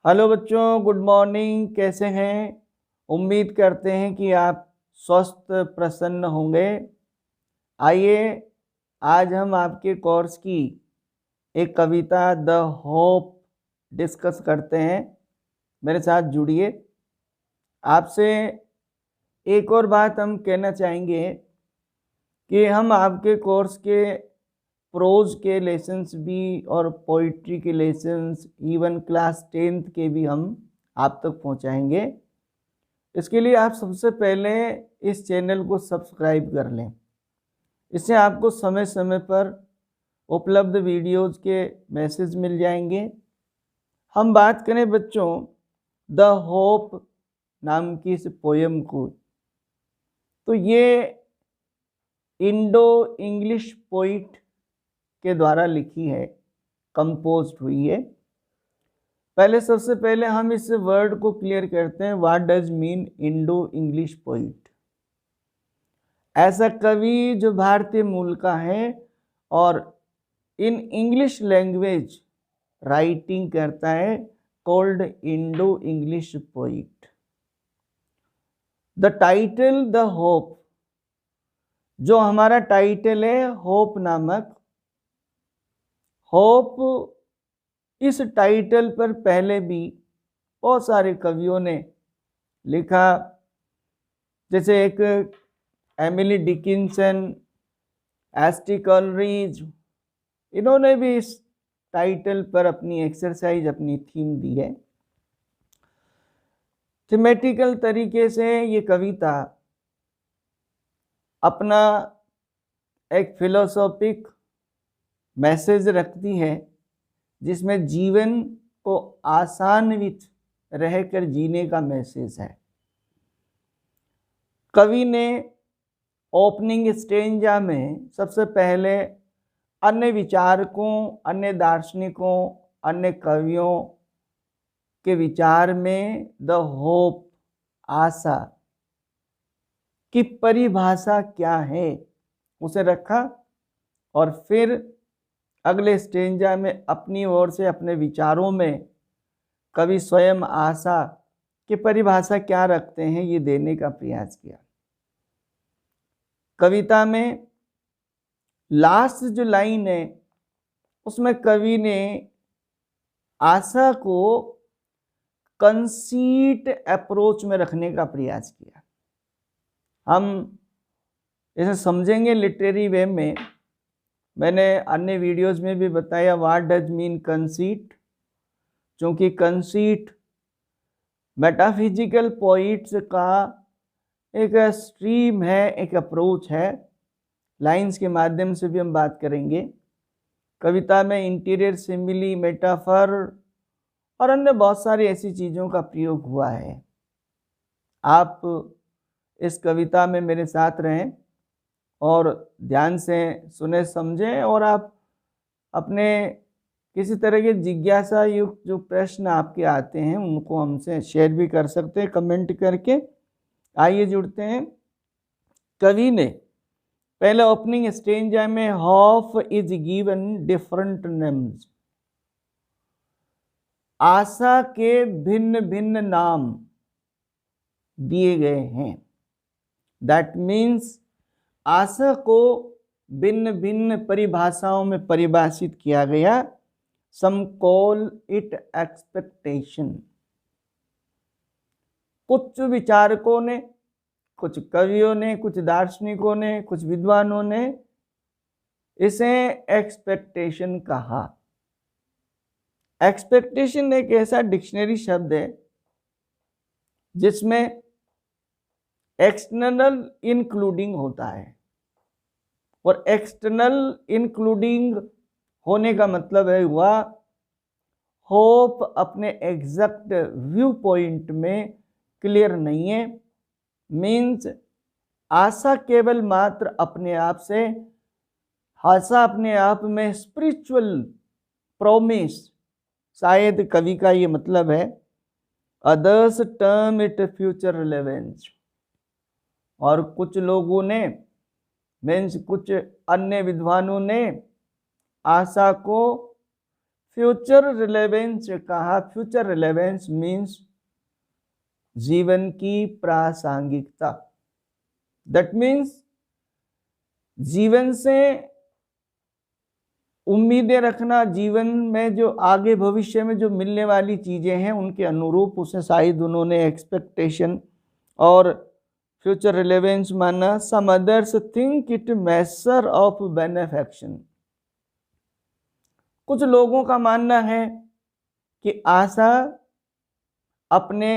Hello बच्चों, good morning. कैसे हैं? उम्मीद करते हैं कि आप स्वस्थ प्रसन्न होंगे। आइए आज हम आपके कोर्स की एक कविता द होप डिस्कस करते हैं। मेरे साथ जुड़िए। आपसे एक और बात हम कहना चाहेंगे कि हम आपके कोर्स के प्रोज के लेसन्स भी और पोइट्री के लेसन्स, इवन क्लास 10th के भी हम आप तक पहुंचाएंगे। इसके लिए आप सबसे पहले इस चैनल को सब्सक्राइब कर लें। इससे आपको समय समय पर उपलब्ध वीडियोज़ के मैसेज मिल जाएंगे। हम बात करें बच्चों द होप नाम की इस पोयम को, तो ये इंडो इंग्लिश पोइट के द्वारा लिखी है, कंपोज्ड हुई है। सबसे पहले हम इस वर्ड को क्लियर करते हैं। What does mean Indo English poet? ऐसा कवि जो भारतीय मूल का है और इन इंग्लिश लैंग्वेज राइटिंग करता है, called Indo English poet. The title the hope, जो हमारा टाइटल है होप नामक, होप इस टाइटल पर पहले भी बहुत सारे कवियों ने लिखा। जैसे एक एमिली डिकिंसन, एस.टी. कॉलरिज, इन्होंने भी इस टाइटल पर अपनी एक्सरसाइज, अपनी थीम दी है। थीमेटिकल तरीके से ये कविता अपना एक फिलोसॉफिक मैसेज रखती है, जिसमें जीवन को आसान्वित रहकर जीने का मैसेज है। कवि ने ओपनिंग स्टेंजा में सबसे पहले अन्य विचारकों, अन्य दार्शनिकों, अन्य कवियों के विचार में द होप, आशा की परिभाषा क्या है उसे रखा, और फिर अगले स्टेंजा में अपनी ओर से अपने विचारों में कवि स्वयं आशा की परिभाषा क्या रखते हैं ये देने का प्रयास किया। कविता में लास्ट जो लाइन है उसमें कवि ने आशा को कंसीट अप्रोच में रखने का प्रयास किया। हम इसे समझेंगे लिटरेरी वे में। मैंने अन्य वीडियोस में भी बताया व्हाट डज मीन कंसीट, क्योंकि कंसीट मेटाफिजिकल पोइट्स का एक स्ट्रीम है, एक अप्रोच है। लाइंस के माध्यम से भी हम बात करेंगे। कविता में इंटीरियर सिमिली, मेटाफर और अन्य बहुत सारी ऐसी चीज़ों का प्रयोग हुआ है। आप इस कविता में मेरे साथ रहें और ध्यान से सुने, समझें, और आप अपने किसी तरह के जिज्ञासा युक्त जो प्रश्न आपके आते हैं उनको हमसे शेयर भी कर सकते हैं कमेंट करके। आइए जुड़ते हैं। कवि ने पहले ओपनिंग स्टेंजा में hope is given different names, आशा के भिन्न भिन्न नाम दिए गए हैं। दैट मीन्स आशा को भिन्न भिन्न परिभाषाओं में परिभाषित किया गया। सम कॉल इट एक्सपेक्टेशन। कुछ विचारकों ने, कुछ कवियों ने, कुछ दार्शनिकों ने, कुछ विद्वानों ने इसे एक्सपेक्टेशन कहा। एक्सपेक्टेशन एक ऐसा डिक्शनरी शब्द है जिसमें एक्सटर्नल इंक्लूडिंग होता है, और एक्सटर्नल इंक्लूडिंग होने का मतलब है हुआ होप अपने एग्जैक्ट व्यू पॉइंट में क्लियर नहीं है। मीन्स आशा केवल मात्र अपने आप से, आशा अपने आप में स्पिरिचुअल प्रोमिस, शायद कवि का ये मतलब है। Others term it future relevance, और कुछ लोगों ने, मीन्स कुछ अन्य विद्वानों ने आशा को फ्यूचर रिलेवेंस कहा। फ्यूचर रिलेवेंस मीन्स जीवन की प्रासंगिकता। दैट मीन्स जीवन से उम्मीदें रखना, जीवन में जो आगे भविष्य में जो मिलने वाली चीजें हैं उनके अनुरूप उसे शायद उन्होंने एक्सपेक्टेशन और फ्यूचर रिलेवेंस माना। Some others think it measure of benefaction. कुछ लोगों का मानना है कि आशा अपने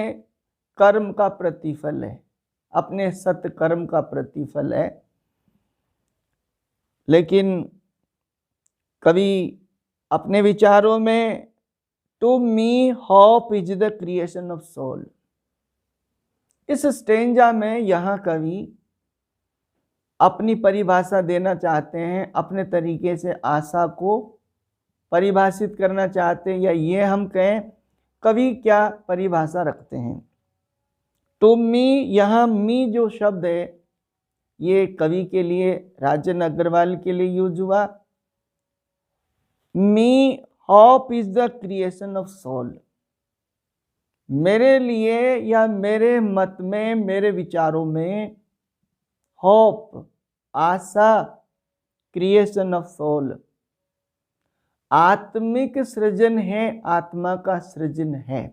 कर्म का प्रतिफल है, अपने सत्कर्म का प्रतिफल है। लेकिन कवि अपने विचारों में to me hope is the creation of soul, इस स्टेंजा में यहाँ कवि अपनी परिभाषा देना चाहते हैं, अपने तरीके से आशा को परिभाषित करना चाहते हैं, या ये हम कहें कवि क्या परिभाषा रखते हैं। टू मी, यहाँ मी जो शब्द है ये कवि के लिए, राजन अग्रवाल के लिए यूज हुआ। Me hope is the creation of soul. मेरे लिए या मेरे मत में, मेरे विचारों में होप, आशा, क्रिएशन ऑफ सोल, आत्मिक सृजन है, आत्मा का सृजन है।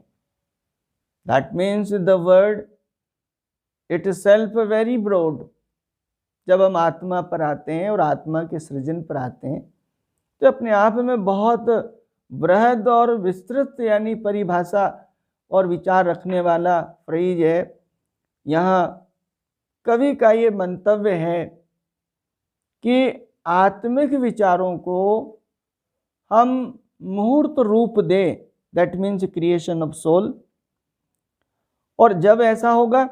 That means the word itself very broad. जब हम आत्मा पर आते हैं और आत्मा के सृजन पर आते हैं तो अपने आप में बहुत बृहद और विस्तृत यानी परिभाषा और विचार रखने वाला फ्रेज है। यहाँ कवि का ये मंतव्य है कि आत्मिक विचारों को हम मुहूर्त रूप दें, that means creation of soul. और जब ऐसा होगा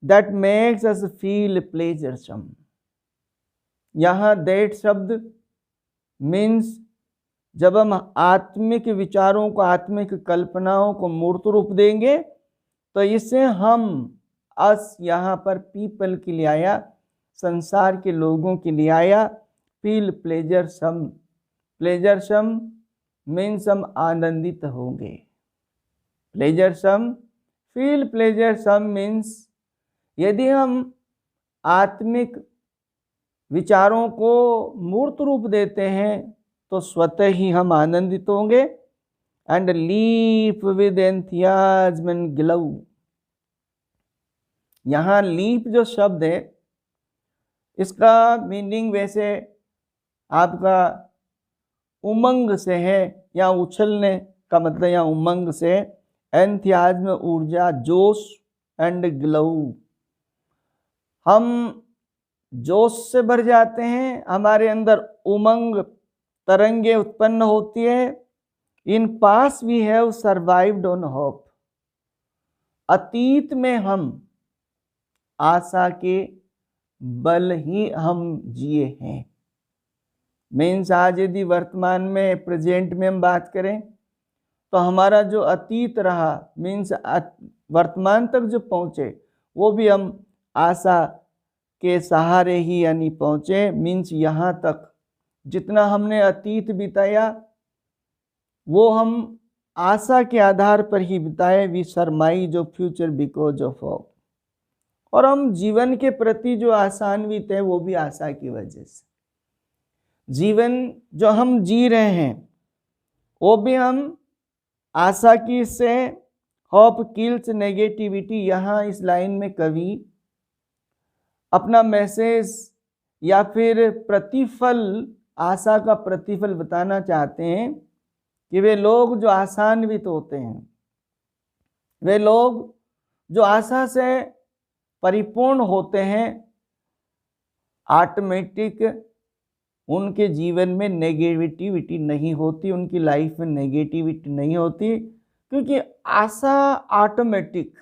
that makes us feel pleasuresome. यहाँ दैट शब्द मीन्स जब हम आत्मिक विचारों को, आत्मिक कल्पनाओं को मूर्त रूप देंगे तो इससे हम अस यहाँ पर पीपल के लिए आया, संसार के लोगों के लिए आया। फील प्लेजरसम, प्लेजरसम मीन्स हम आनंदित होंगे। प्लेजरसम, फील प्लेजरसम मीन्स यदि हम आत्मिक विचारों को मूर्त रूप देते हैं तो स्वतः ही हम आनंदित होंगे। And leap with enthusiasm and glow. यहाँ लीप जो शब्द है इसका मीनिंग वैसे आपका उमंग से है, या उछलने का मतलब यहाँ उमंग से। एंथियाज्म ऊर्जा, जोश, एंड ग्लो हम जोश से भर जाते हैं, हमारे अंदर उमंग तरंगे उत्पन्न होती है। In past we have survived on hope. अतीत में हम आशा के बल ही हम जिए हैं। मीन्स आज यदि वर्तमान में, प्रेजेंट में हम बात करें तो हमारा जो अतीत रहा, मीन्स वर्तमान तक जो पहुँचे वो भी हम आशा के सहारे ही यानी पहुँचे। मीन्स यहाँ तक जितना हमने अतीत बिताया वो हम आशा के आधार पर ही बिताए। वी सरमाई जो फ्यूचर बिकॉज ऑफ होप। और हम जीवन के प्रति जो आशान्वित है वो भी आशा की वजह से। जीवन जो हम जी रहे हैं वो भी हम आशा की से। Hope kills negativity. यहाँ इस लाइन में कवि अपना मैसेज या फिर प्रतिफल, आशा का प्रतिफल बताना चाहते हैं कि वे लोग जो आशान्वित होते हैं, वे लोग जो आशा से परिपूर्ण होते हैं, ऑटोमेटिक उनके जीवन में नेगेटिविटी नहीं होती, उनकी लाइफ में नेगेटिविटी नहीं होती, क्योंकि आशा ऑटोमेटिक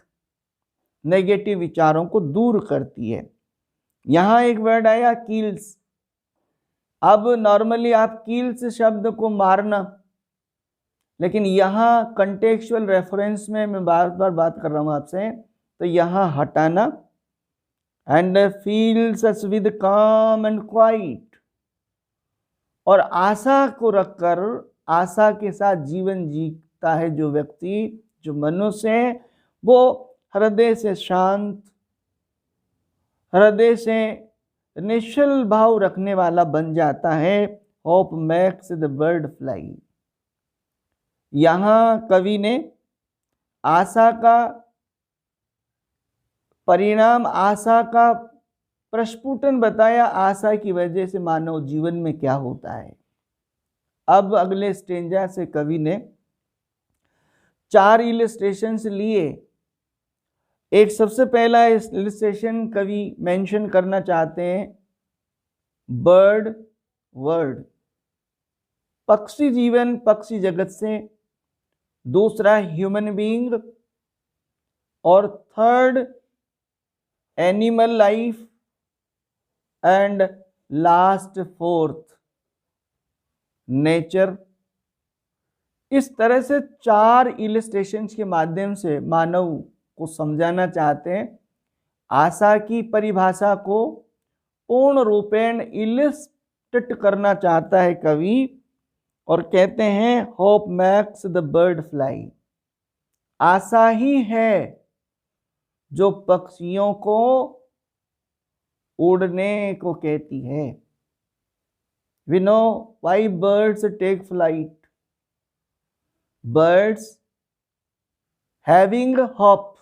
नेगेटिव विचारों को दूर करती है। यहाँ एक वर्ड आया कील्स। अब नॉर्मली आप कील्स शब्द को मारना, लेकिन यहाँ कंटेक्चुअल रेफरेंस में मैं बार बार बात कर रहा हूँ आपसे, तो यहाँ हटाना। एंड फील्स अस विद काम एंड क्वाइट। और आशा को रखकर आशा के साथ जीवन जीता है जो व्यक्ति, जो मनुष्य है, वो हृदय से शांत, हृदय से निश्चल भाव रखने वाला बन जाता है। Hope makes the bird fly. यहां कवि ने आशा का परिणाम, आशा का प्रस्फुटन बताया, आशा की वजह से मानव जीवन में क्या होता है। अब अगले स्टेंजा से कवि ने 4 इलस्ट्रेशंस लिए। एक सबसे पहला इलस्ट्रेशन कवि मेंशन करना चाहते हैं, बर्ड वर्ड, पक्षी जीवन, पक्षी जगत से। दूसरा ह्यूमन बीइंग, और third animal life, and last fourth nature. इस तरह से 4 इलस्ट्रेशंस के माध्यम से मानव को समझाना चाहते हैं। आशा की परिभाषा को पूर्ण रूपेण इलस्ट्रेट करना चाहता है कवि, और कहते हैं hope makes the bird fly. आशा ही है जो पक्षियों को उड़ने को कहती है। We know why birds take flight. Birds having hope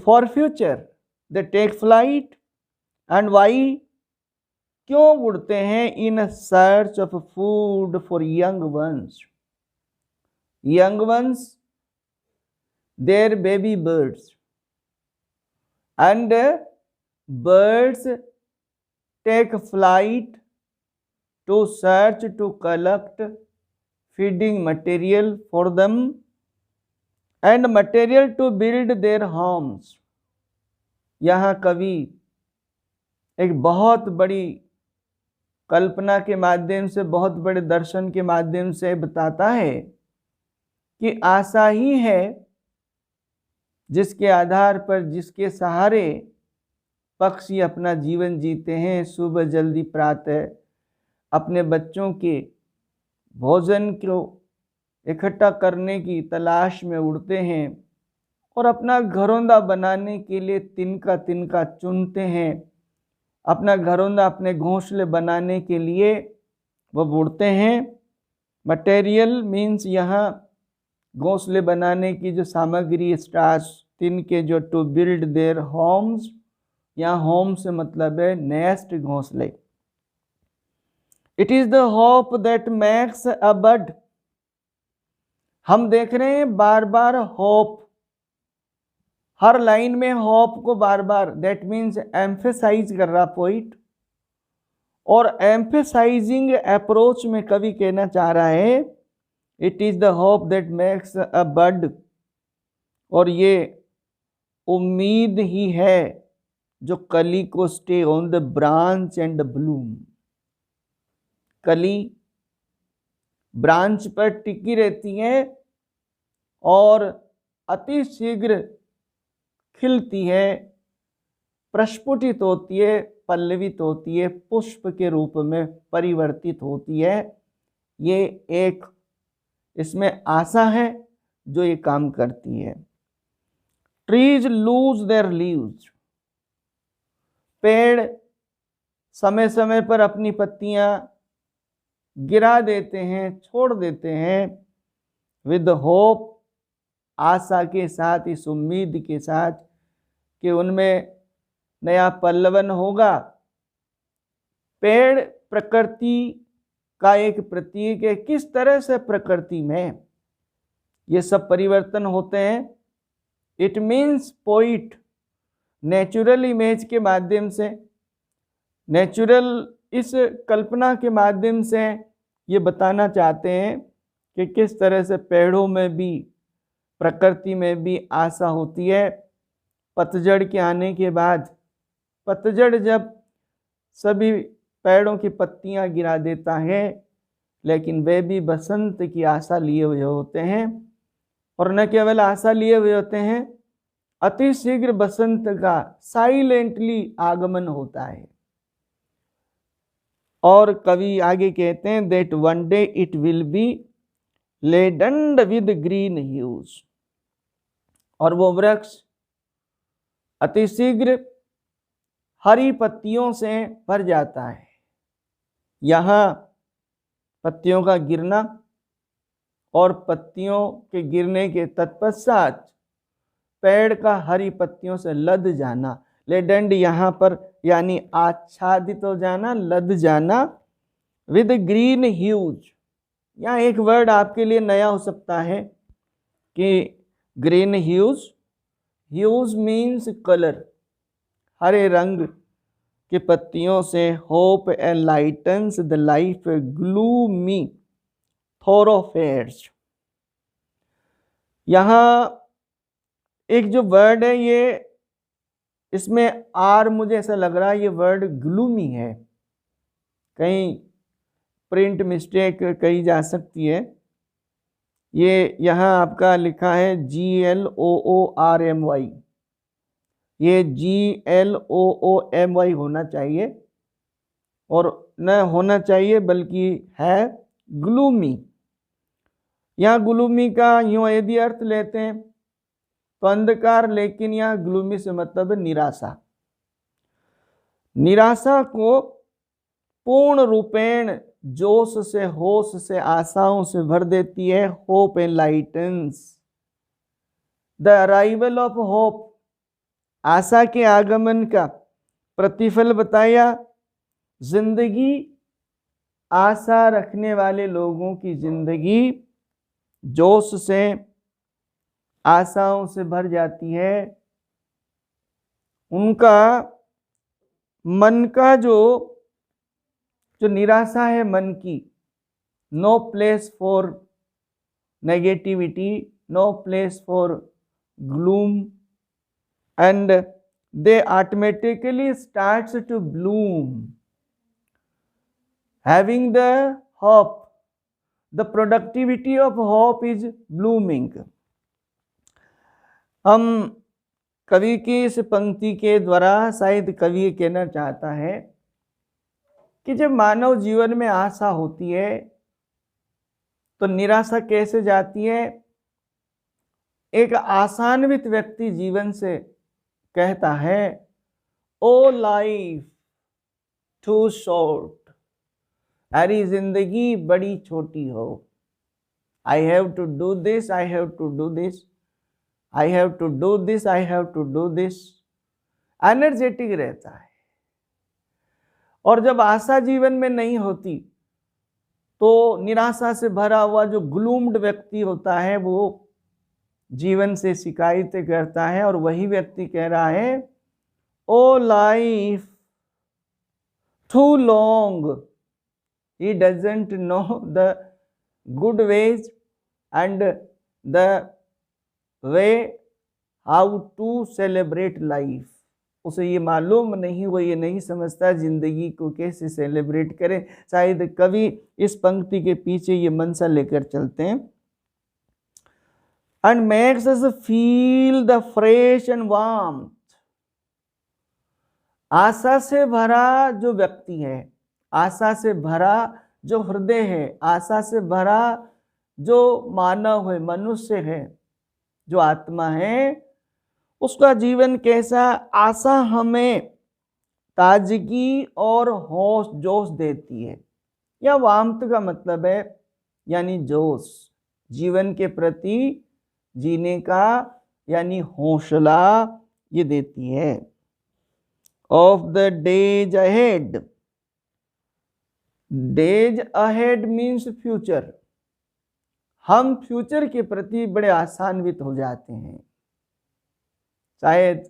for future, they take flight. And why? क्यों उड़ते हैं? In search of food for young ones. Young ones, their baby birds. And birds take flight to search, to collect feeding material for them and material to build their homes. यहाँ कवि एक बहुत बड़ी कल्पना के माध्यम से, बहुत बड़े दर्शन के माध्यम से बताता है कि आशा ही है जिसके आधार पर, जिसके सहारे पक्षी अपना जीवन जीते हैं। सुबह जल्दी प्रातः अपने बच्चों के भोजन को इकट्ठा करने की तलाश में उड़ते हैं और अपना घरौंदा बनाने के लिए तिनका तिनका चुनते हैं। अपना घरौंदा, अपने घोंसले बनाने के लिए वह उड़ते हैं। मटेरियल मीन्स यहाँ घोंसले बनाने की जो सामग्री, स्टार्स, तिनके, जो टू बिल्ड देयर होम्स। यहाँ होम से मतलब है नेस्ट, घोंसले। It is the hope that makes a bird. हम देख रहे हैं बार बार होप, हर लाइन में होप को बार बार, दैट मीन्स एम्फेसाइज कर रहा पोइट। और एम्फेसाइजिंग अप्रोच में कवि कहना चाह रहा है it is the hope that makes a bird. और ये उम्मीद ही है जो कली को stay on the branch and Bloom. कली ब्रांच पर टिकी रहती है और अति शीघ्र खिलती है, प्रस्फुटित होती है, पल्लवित होती है, पुष्प के रूप में परिवर्तित होती है। ये एक इसमें आशा है जो ये काम करती है। Trees lose their leaves. पेड़ समय समय पर अपनी पत्तियां गिरा देते हैं, छोड़ देते हैं। विद होप, आशा के साथ, इस उम्मीद के साथ कि उनमें नया पल्लवन होगा। पेड़ प्रकृति का एक प्रतीक है। किस तरह से प्रकृति में ये सब परिवर्तन होते हैं? It means poet natural image के माध्यम से, नेचुरल इस कल्पना के माध्यम से ये बताना चाहते हैं कि किस तरह से पेड़ों में भी, प्रकृति में भी आशा होती है। पतझड़ के आने के बाद, पतझड़ जब सभी पेड़ों की पत्तियां गिरा देता है, लेकिन वे भी बसंत की आशा लिए हुए होते हैं। और न केवल आशा लिए हुए होते हैं, अति शीघ्र बसंत का साइलेंटली आगमन होता है। और कवि आगे कहते हैं that one day it will be laden with green hues, और वो वृक्ष अतिशीघ्र हरी पत्तियों से भर जाता है। यहाँ पत्तियों का गिरना और पत्तियों के गिरने के तत्पश्चात पेड़ का हरी पत्तियों से लद जाना। लेडेंड यहाँ पर यानी आच्छादित हो जाना, लद जाना। विद ग्रीन ह्यूज, यहाँ एक वर्ड आपके लिए नया हो सकता है कि green hues. Hues means colour, हरे रंग के पत्तियों से hope enlightens the life gloomy thoroughfares. यहाँ एक जो वर्ड है ये, इसमें आर मुझे ऐसा लग रहा है ये वर्ड ग्लूमी है, कहीं प्रिंट मिस्टेक कही जा सकती है। ये यहाँ आपका लिखा है GLOORMY, ये GLOOMY होना चाहिए और न होना चाहिए बल्कि है ग्लूमी। यहाँ ग्लूमी का यूँ यदि अर्थ लेते हैं तो अंधकार, लेकिन यहाँ ग्लूमी से मतलब है निराशा। निराशा को पूर्ण रूपेण जोश से, होश से, आशाओं से भर देती है। Hope enlightens the arrival of hope, आशा के आगमन का प्रतिफल बताया। जिंदगी, आशा रखने वाले लोगों की जिंदगी जोश से, आशाओं से भर जाती है। उनका मन का जो निराशा है मन की, no place for negativity, no place for gloom, and they automatically starts to bloom having the hope, the productivity of hope is blooming. हम कवि की इस पंक्ति के द्वारा शायद कवि कहना चाहता है कि जब मानव जीवन में आशा होती है तो निराशा कैसे जाती है। एक आशान्वित व्यक्ति जीवन से कहता है, ओ लाइफ टू शॉर्ट, अरे जिंदगी बड़ी छोटी हो। I have to do this, I have to do this, I have to do this, I have to do this, energetic रहता है। और जब आशा जीवन में नहीं होती तो निराशा से भरा हुआ जो ग्लूम्ड व्यक्ति होता है वो जीवन से शिकायतें करता है। और वही व्यक्ति कह रहा है, O life too long, he doesn't know the good ways and the way how to celebrate life। उसे ये मालूम नहीं, वो ये नहीं समझता जिंदगी को कैसे सेलिब्रेट करें। शायद कवि इस पंक्ति के पीछे ये मंशा लेकर चलते हैं। and makes us feel the fresh and warmth। आशा से भरा जो व्यक्ति है, आशा से भरा जो हृदय है, आशा से भरा जो मानव है, मनुष्य है, जो आत्मा है, उसका जीवन कैसा। आशा हमें ताजगी और होश जोश देती है। या वामत का मतलब है यानी जोश, जीवन के प्रति जीने का यानी हौसला ये देती है। Of the days ahead, days ahead means future. हम फ्यूचर के प्रति बड़े आशान्वित हो जाते हैं। शायद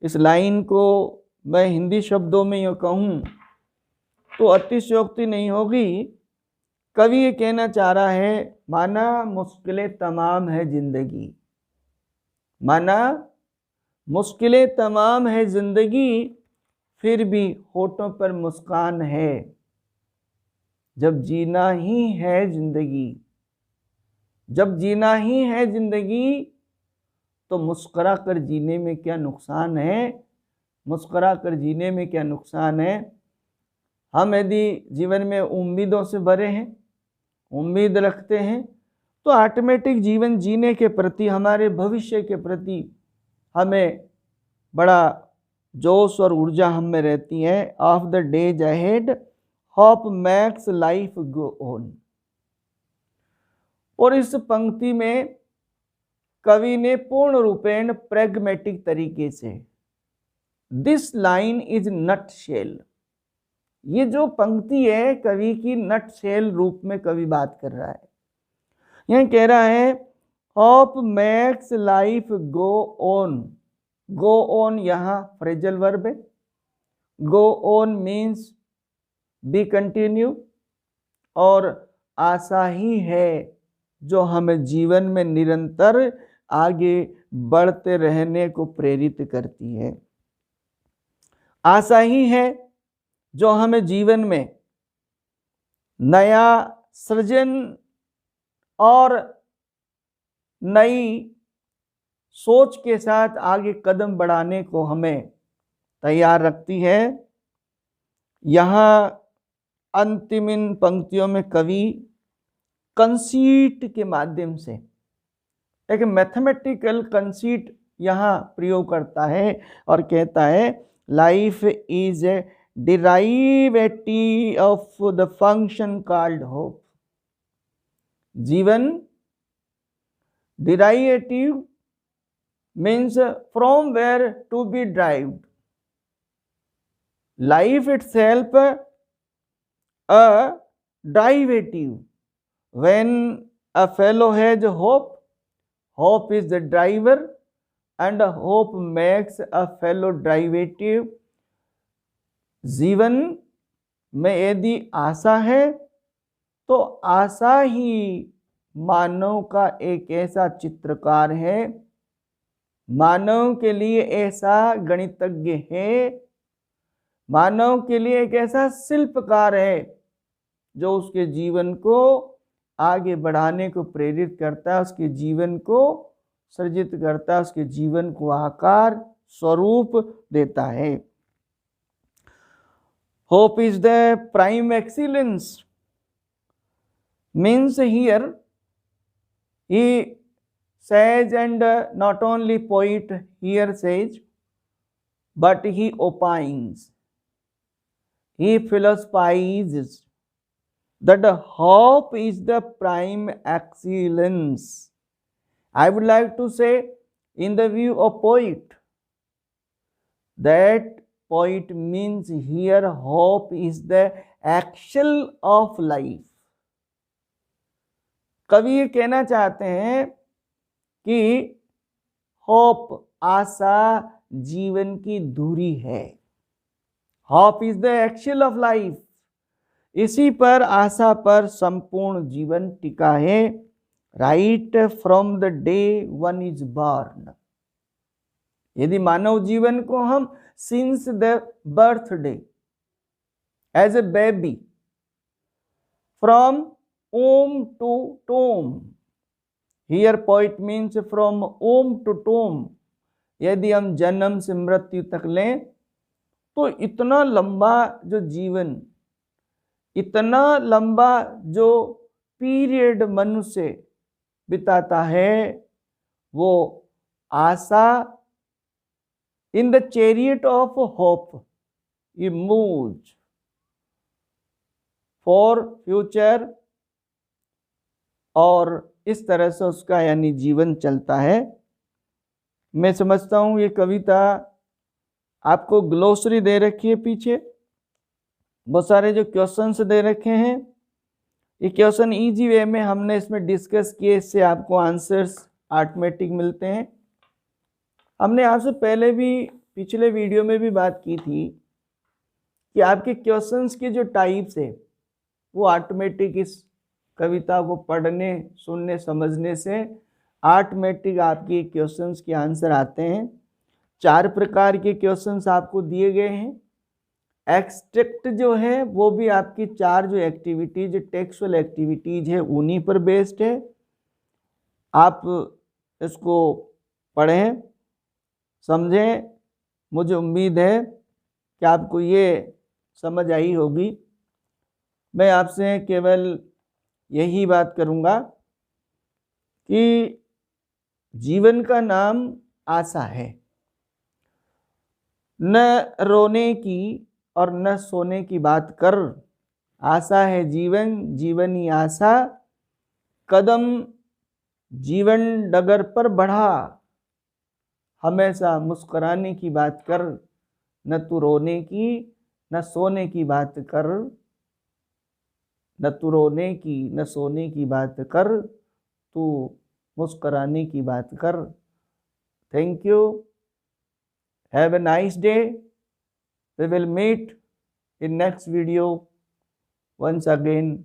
इस लाइन को मैं हिंदी शब्दों में यूँ कहूँ तो अतिशयोक्ति नहीं होगी। कवि ये कहना चाह रहा है, माना मुश्किलें तमाम है जिंदगी, माना मुश्किलें तमाम है जिंदगी, फिर भी होठों पर मुस्कान है। जब जीना ही है जिंदगी, जब जीना ही है जिंदगी तो मुस्कुरा कर जीने में क्या नुकसान है, मुस्कुरा कर जीने में क्या नुकसान है। हम यदि जीवन में उम्मीदों से भरे हैं, उम्मीद रखते हैं, तो ऑटोमेटिक जीवन जीने के प्रति, हमारे भविष्य के प्रति हमें बड़ा जोश और ऊर्जा हम में रहती है। Of the days ahead hope makes life go on. और इस पंक्ति में कवि ने पूर्ण रूपेण प्रैग्मेटिक तरीके से, this line is nutshell, ये जो पंक्ति है कवि की नट शेल रूप में कवि बात कर रहा है। यह कह रहा है hope makes life go on. Go on यहाँ फ्रेजल वर्ब है। Go on means B continue, और आशा ही है जो हमें जीवन में निरंतर आगे बढ़ते रहने को प्रेरित करती है। आशा ही है जो हमें जीवन में नया सृजन और नई सोच के साथ आगे कदम बढ़ाने को हमें तैयार रखती है। यहाँ अंतिम इन पंक्तियों में कवि कंसीट के माध्यम से एक मैथमेटिकल कंसीट यहाँ प्रयोग करता है और कहता है life is a derivative of the function called hope. जीवन derivative means from where to be derived. Life itself a derivative. When a fellow has hope, hope is the driver and hope makes a fellow derivative. जीवन में यदि आशा है तो आशा ही मानव का एक ऐसा चित्रकार है, मानव के लिए ऐसा गणितज्ञ है, मानव के लिए एक ऐसा शिल्पकार है जो उसके जीवन को आगे बढ़ाने को प्रेरित करता है, उसके जीवन को सृजित करता है, उसके जीवन को आकार स्वरूप देता है। Hope is the prime excellence means here he says, and not only poet here says, but he opines, he philosophizes that hope is the prime excellence. I would like to say, in the view of poet, that poet means here hope is the actual of life. कवि ये कहना चाहते हैं कि hope आशा जीवन की धुरी है। Hope is the actual of life, इसी पर आशा पर संपूर्ण जीवन टिका है। Right from the day one is born. यदि मानव जीवन को हम since the birthday as a baby from womb to tomb, here poet means from womb to tomb, यदि हम जन्म से मृत्यु तक लें तो इतना लंबा जो जीवन, इतना लंबा जो पीरियड मनुष्य बिताता है, वो आशा in the chariot of hope ही मूव्स फॉर फ्यूचर, और इस तरह से उसका यानी जीवन चलता है। मैं समझता हूँ ये कविता आपको ग्लोसरी दे रखी है, पीछे बहुत सारे जो क्वेश्चंस दे रखे हैं, ये क्वेश्चन इजी वे में हमने इसमें डिस्कस किए, इससे आपको आंसर्स ऑटोमेटिक मिलते हैं। हमने आपसे पहले भी पिछले वीडियो में भी बात की थी कि आपके क्वेश्चंस के जो टाइप्स है वो ऑटोमेटिक इस कविता को पढ़ने, सुनने, समझने से ऑटोमेटिक आपके क्वेश्चंस के आंसर आते हैं। 4 प्रकार के क्वेश्चंस आपको दिए गए हैं। एक्सट्रैक्ट जो है वो भी आपकी 4 जो एक्टिविटीज, टेक्सुअल एक्टिविटीज है, उन्हीं पर बेस्ड है। आप इसको पढ़ें, समझें। मुझे उम्मीद है कि आपको ये समझ आई होगी। मैं आपसे केवल यही बात करूँगा कि जीवन का नाम आशा है। न रोने की और न सोने की बात कर, आशा है जीवन, जीवन ही आशा, कदम जीवन डगर पर बढ़ा, हमेशा मुस्कुराने की बात कर, न तू रोने की न सोने की बात कर, न तू रोने की न सोने की बात कर, तू मुस्कुराने की बात कर। Thank you, have a nice day, we will meet in next video. Once again,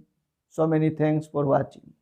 so many thanks for watching.